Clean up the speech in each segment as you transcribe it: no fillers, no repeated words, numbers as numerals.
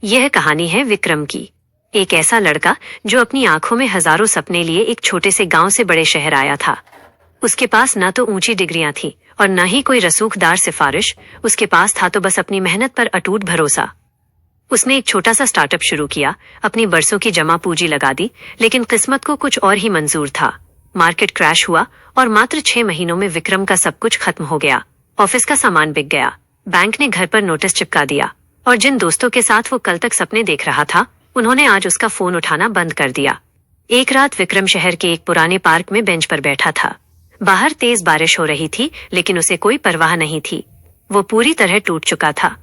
यह कहानी है विक्रम की। एक ऐसा लड़का जो अपनी आंखों में हजारों सपने लिए एक छोटे से गांव से बड़े शहर आया था। उसके पास न तो ऊंची डिग्रियां थी और न ही कोई रसूखदार सिफारिश। उसके पास था तो बस अपनी मेहनत पर अटूट भरोसा। उसने एक छोटा सा स्टार्टअप शुरू किया, अपनी बरसों की जमा पूंजी लगा दी, लेकिन किस्मत को कुछ और ही मंजूर था। मार्केट क्रैश हुआ और मात्र 6 महीनों में विक्रम का सब कुछ खत्म हो गया। ऑफिस का सामान बिक गया, बैंक ने घर पर नोटिस चिपका दिया और जिन दोस्तों के साथ वो कल तक सपने देख रहा था, उन्होंने आज उसका फोन उठाना बंद कर दिया। एक रात विक्रम शहर के एक पुराने पार्क में बेंच पर बैठा था। बाहर तेज बारिश हो रही थी, लेकिन उसे कोई परवाह नहीं थी। वो पूरी तरह टूट चुका था।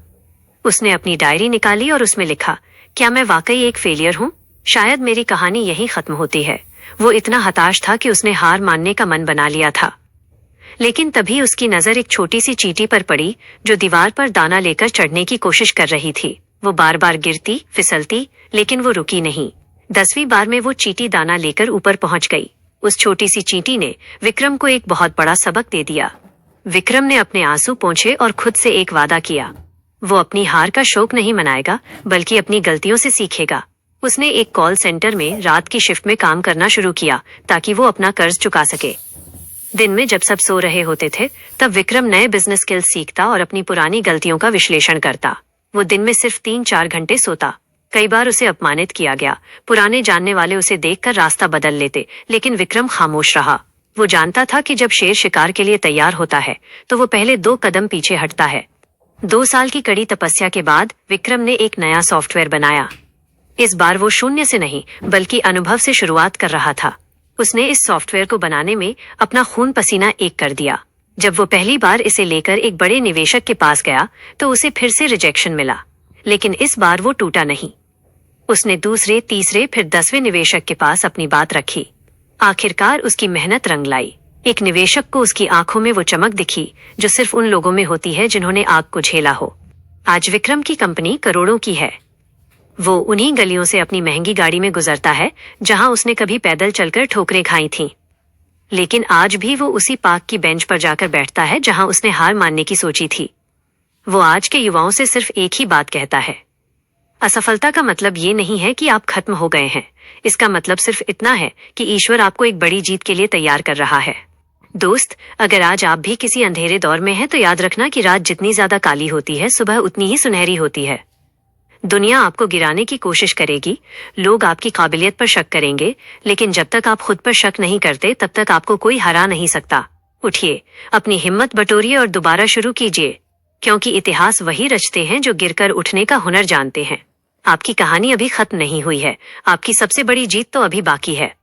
उसने अपनी डायरी निकाली और उसमें लिखा, क्या मैं वाकई एक फेलियर हूँ? शायद मेरी कहानी यहीं खत्म होती है। वो इतना हताश था कि उसने हार मानने का मन बना लिया था। लेकिन तभी उसकी नजर एक छोटी सी चींटी पर पड़ी जो दीवार पर दाना लेकर चढ़ने की कोशिश कर रही थी। वो बार बार गिरती, फिसलती, लेकिन वो रुकी नहीं। 10वीं बार में वो चींटी दाना लेकर ऊपर पहुंच गई। उस छोटी सी चींटी ने विक्रम को एक बहुत बड़ा सबक दे दिया। विक्रम ने अपने आंसू पोंछे और खुद से एक वादा किया। वो अपनी हार का शोक नहीं मनाएगा, बल्कि अपनी गलतियों से सीखेगा। उसने एक कॉल सेंटर में रात की शिफ्ट में काम करना शुरू किया ताकि वो अपना कर्ज चुका सके। दिन में जब सब सो रहे होते थे, तब विक्रम नए बिजनेस स्किल्स सीखता और अपनी पुरानी गलतियों का विश्लेषण करता। वो दिन में सिर्फ 3-4 घंटे सोता। कई बार उसे अपमानित किया गया। पुराने जानने वाले उसे देखकर रास्ता बदल लेते, लेकिन विक्रम खामोश रहा। वो जानता था कि जब शेर शिकार के लिए तैयार होता है, तो वो पहले 2 कदम पीछे हटता है। 2 साल की कड़ी तपस्या के बाद विक्रम ने एक नया सॉफ्टवेयर बनाया। इस बार वो शून्य से नहीं, बल्कि अनुभव से शुरुआत कर रहा था। उसने इस सॉफ्टवेयर को बनाने में अपना खून पसीना एक कर दिया। जब वो पहली बार इसे लेकर एक बड़े निवेशक के पास गया, तो उसे फिर से रिजेक्शन मिला। लेकिन इस बार वो टूटा नहीं। उसने दूसरे, तीसरे, फिर 10वें निवेशक के पास अपनी बात रखी। आखिरकार उसकी मेहनत रंग लाई। एक निवेशक को उसकी आंखों में वो चमक दिखी जो सिर्फ उन लोगों में होती है जिन्होंने आग को झेला हो। आज विक्रम की कंपनी करोड़ों की है। वो उन्हीं गलियों से अपनी महंगी गाड़ी में गुजरता है जहां उसने कभी पैदल चलकर ठोकरें खाई थीं। लेकिन आज भी वो उसी पार्क की बेंच पर जाकर बैठता है जहां उसने हार मानने की सोची थी। वो आज के युवाओं से सिर्फ एक ही बात कहता है, असफलता का मतलब ये नहीं है कि आप खत्म हो गए हैं। इसका मतलब सिर्फ इतना है कि ईश्वर आपको एक बड़ी जीत के लिए तैयार कर रहा है। दोस्त, अगर आज आप भी किसी अंधेरे दौर में हैं, तो याद रखना कि रात जितनी ज्यादा काली होती है, सुबह उतनी ही सुनहरी होती है। दुनिया आपको गिराने की कोशिश करेगी, लोग आपकी काबिलियत पर शक करेंगे, लेकिन जब तक आप खुद पर शक नहीं करते, तब तक आपको कोई हरा नहीं सकता। उठिए, अपनी हिम्मत बटोरिए और दोबारा शुरू कीजिए, क्योंकि इतिहास वही रचते हैं जो गिरकर उठने का हुनर जानते हैं। आपकी कहानी अभी खत्म नहीं हुई है। आपकी सबसे बड़ी जीत तो अभी बाकी है।